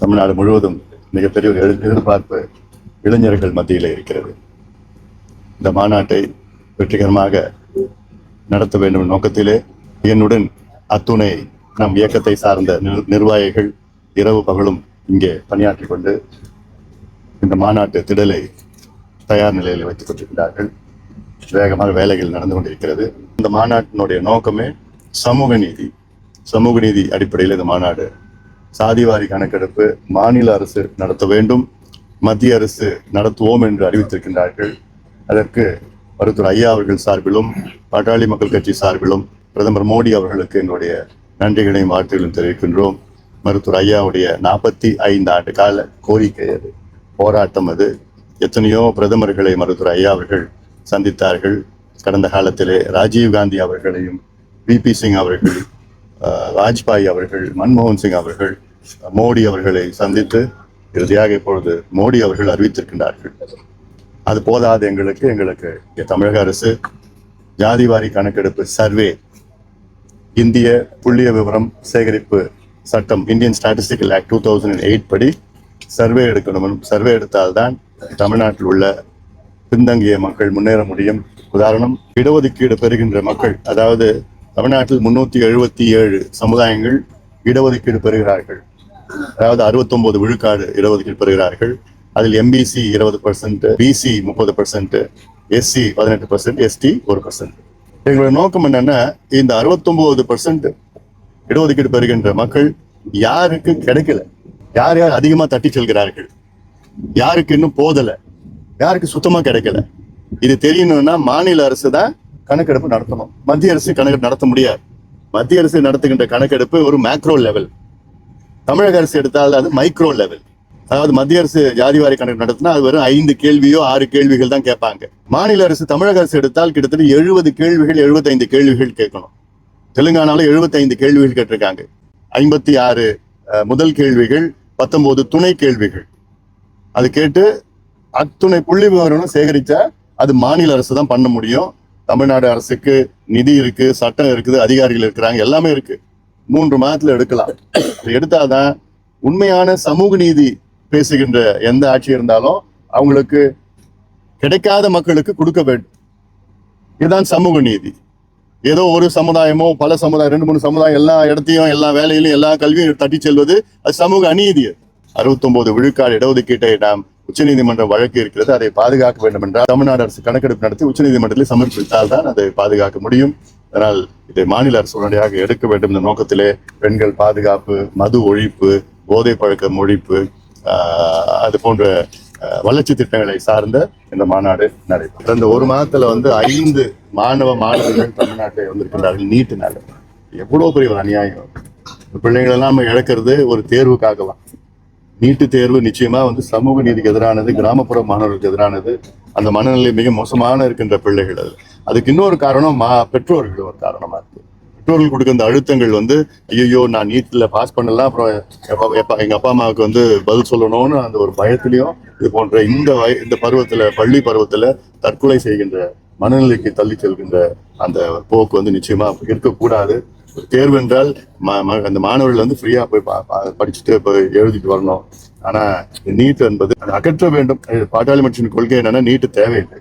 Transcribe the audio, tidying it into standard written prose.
தமிழ்நாடு முழுவதும் மிகப்பெரிய ஒரு எதிர்பார்ப்பு இளைஞர்கள் மத்தியில் இருக்கிறது. இந்த மாநாட்டை வெற்றிகரமாக நடத்த வேண்டும் நோக்கத்திலே என்னுடன் அத்துணை நம் இயக்கத்தை சார்ந்த நிர்வாகிகள் இரவு பகலும் இங்கே பணியாற்றிக் கொண்டு இந்த மாநாட்டு திடலை தயார் நிலையில் வைத்துக் கொண்டிருக்கிறார்கள். வேகமாக வேலைகள் நடந்து கொண்டிருக்கிறது. இந்த மாநாட்டினுடைய நோக்கமே சமூக நீதி அடிப்படையில் இந்த மாநாடு. சாதிவாரி கணக்கெடுப்பு மாநில அரசு நடத்த வேண்டும், மத்திய அரசு நடத்துவோம் என்று அறிவித்திருக்கின்றார்கள். அதற்கு மருத்துவர் ஐயா அவர்கள் சார்பிலும் பாட்டாளி மக்கள் கட்சி சார்பிலும் பிரதமர் மோடி அவர்களுக்கு எங்களுடைய நன்றிகளையும் வாழ்த்துகளும் தெரிவிக்கின்றோம். மருத்துவர் ஐயாவுடைய 45 ஆண்டு கால கோரிக்கை அது, போராட்டம் அது. எத்தனையோ பிரதமர்களை மருத்துவர் ஐயா அவர்கள் சந்தித்தார்கள். கடந்த காலத்திலே ராஜீவ்காந்தி அவர்களையும், VP சிங் அவர்கள், வாஜ்பாய் அவர்கள், மன்மோகன் சிங் அவர்கள், மோடி அவர்களை சந்தித்து இறுதியாக இப்பொழுது மோடி அவர்கள் அறிவித்திருக்கின்றார்கள். அது போதாது எங்களுக்கு தமிழக அரசு ஜாதிவாரி கணக்கெடுப்பு சர்வே, இந்திய புள்ளிய விவரம் சேகரிப்பு சட்டம், இந்தியன் ஸ்டாட்டிஸ்டிக்கல் ஆக்ட் 2008 படி சர்வே எடுக்கணும். சர்வே எடுத்தால்தான் தமிழ்நாட்டில் உள்ள பின்தங்கிய மக்கள் முன்னேற முடியும். உதாரணம், இடஒதுக்கீடு பெறுகின்ற மக்கள், அதாவது தமிழ்நாட்டில் 377 சமுதாயங்கள் இடஒதுக்கீடு பெறுகிறார்கள். அதாவது 69 விழுக்காடு இடஒதுக்கீடு பெறுகிறார்கள். அதில் MBC 20%, BC 30%, SC 18%, ST 1%. எங்களுடைய நோக்கம் என்னன்னா, இந்த 69% இடஒதுக்கீடு பெறுகின்ற மக்கள் யாருக்கு கிடைக்கல, யார் அதிகமா தட்டி செல்கிறார்கள், யாருக்கு இன்னும் போதல, யாருக்கு சுத்தமா கிடைக்கல, இது தெரியணும்னா மாநில அரசு தான் கணக்கெடுப்பு நடத்தணும். மத்திய அரசு கணக்கெடுப்பு நடத்த முடியாது. மத்திய அரசு நடத்துகின்ற கணக்கெடுப்பு ஒரு மேக்ரோ லெவல். தமிழக அரசு எடுத்தால் அது மைக்ரோ லெவல். அதாவது மத்திய அரசு ஜாதிவாரி கணக்கு நடத்தினா அது வெறும் 5 கேள்வியோ 6 கேள்விகள் தான் கேட்பாங்க. மாநில அரசு, தமிழக அரசு எடுத்தால் கிட்டத்தட்ட 70 கேள்விகள் 75 கேள்விகள் கேட்கணும். தெலுங்கானால 75 கேள்விகள் கேட்டிருக்காங்க. 56 முதல் கேள்விகள், 19 துணை கேள்விகள். அது கேட்டு அத்துணை புள்ளி விவரம் சேகரிச்சா அது மாநில அரசு தான் பண்ண முடியும். தமிழ்நாடு அரசுக்கு நிதி இருக்கு, சட்டம் இருக்குது, அதிகாரிகள் இருக்கிறாங்க, எல்லாமே இருக்கு. 3 மாதத்துல எடுக்கலாம். எடுத்தாதான் உண்மையான சமூக நீதி பேசுகின்ற எந்த ஆட்சி இருந்தாலும் அவங்களுக்கு கிடைக்காத மக்களுக்கு கொடுக்க வேண்டும். இதுதான் சமூக நீதி. ஏதோ ஒரு சமுதாயமோ பல சமுதாயம், 2-3 சமுதாயம் எல்லா இடத்தையும் எல்லா வேலையிலும் எல்லா கல்வியும் தட்டி செல்வது அது சமூக அநீதி. 69 விழுக்காடு இடஒதுக்கீட்டை நாம் உச்சநீதிமன்ற வழக்கு இருக்கிறது, அதை பாதுகாக்க வேண்டும் என்றால் தமிழ்நாடு அரசு கணக்கெடுப்பு நடத்தி உச்சநீதிமன்றத்தில் சமர்ப்பித்தால் தான் அதை பாதுகாக்க முடியும். அதனால் இதை மாநில அரசு உடனடியாக எடுக்க வேண்டும். இந்த நோக்கத்திலே பெண்கள் பாதுகாப்பு, மது ஒழிப்பு, போதை பழக்கம் ஒழிப்பு, அது போன்ற வளர்ச்சி திட்டங்களை சார்ந்த இந்த மாநாடு நடைபெறும். இந்த 1 மாதத்துல 5 மாணவர்கள் தமிழ்நாட்டை வந்திருக்கின்றார்கள். நீட்டுனால எவ்வளவு பெரிய ஒரு அநியாயம். பிள்ளைகள் எல்லாம் நம்ம இழக்கிறது ஒரு தேர்வுக்காகவா? நீட்டு தேர்வு நிச்சயமா சமூக நீதிக்கு எதிரானது, கிராமப்புற மாணவர்களுக்கு எதிரானது. அந்த மனநிலை மிக மோசமான இருக்கின்ற பிள்ளைகள். அதுக்கு இன்னொரு காரணம் பெற்றோர்கள் ஒரு காரணமா இருக்கு. பெற்றோர்கள் கொடுக்கிற அந்த அழுத்தங்கள் ஐயோ நான் நீட்ல பாஸ் பண்ணலாம், அப்புறம் எங்க அப்பா அம்மாவுக்கு பதில் சொல்லணும்னு அந்த ஒரு பயத்திலையும் இது போன்ற இந்த பருவத்துல, பள்ளி பருவத்துல தற்கொலை செய்கின்ற மனநிலைக்கு தள்ளி செல்கின்ற அந்த போக்கு நிச்சயமா இருக்கக்கூடாது. தேர்வு என்றால் அந்த மாணவர்கள் ஃப்ரீயா போய் படிச்சுட்டு போய் எழுதிட்டு வரணும். ஆனா நீட் என்பது அகற்ற வேண்டும். பாட்டாளி மக்களின் கொள்கை என்னன்னா நீட்டு தேவையில்லை.